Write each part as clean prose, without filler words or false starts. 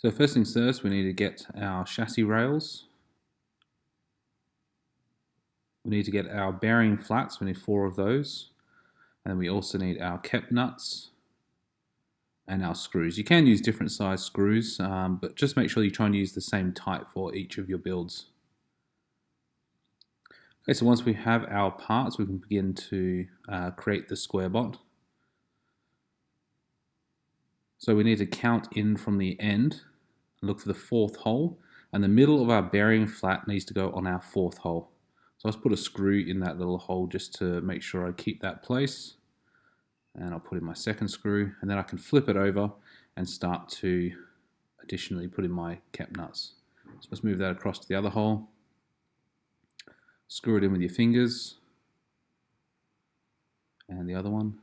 So first things first, we need to get our chassis rails. We need to get our bearing flats, we need 4 of those. And we also need our cap nuts and our screws. You can use different size screws, but just make sure you try and use the same type for each of your builds. Okay, so once we have our parts, we can begin to create the SquareBot. So we need to count in from the end, look for the 4th hole, and the middle of our bearing flat needs to go on our 4th hole. So let's put a screw in that little hole just to make sure I keep that place. And I'll put in my 2nd screw, and then I can flip it over and start to additionally put in my cap nuts. So let's move that across to the other hole. Screw it in with your fingers. And the other one.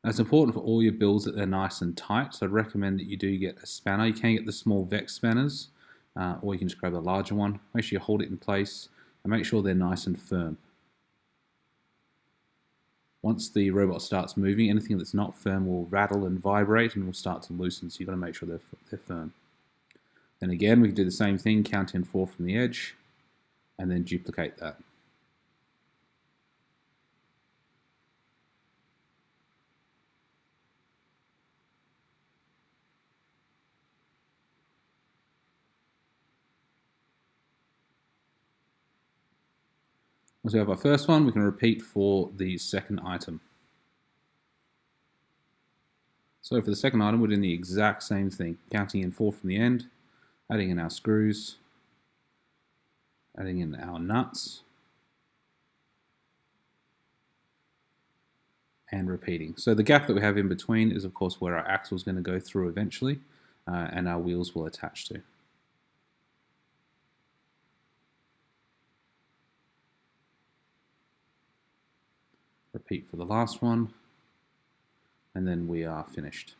Now, it's important for all your builds that they're nice and tight, so I'd recommend that you do get a spanner. You can get the small VEX spanners, or you can just grab the larger one. Make sure you hold it in place and make sure they're nice and firm. Once the robot starts moving, anything that's not firm will rattle and vibrate and will start to loosen, so you've got to make sure they're firm. Then again, we can do the same thing, count in 4 from the edge, and then duplicate that. Once we have our first one, we can repeat for the second item. So for the second item, we're doing the exact same thing, counting in 4 from the end, adding in our screws, adding in our nuts, and repeating. So the gap that we have in between is of course where our axle is going to go through eventually, and our wheels will attach to. Repeat for the last one, and then we are finished.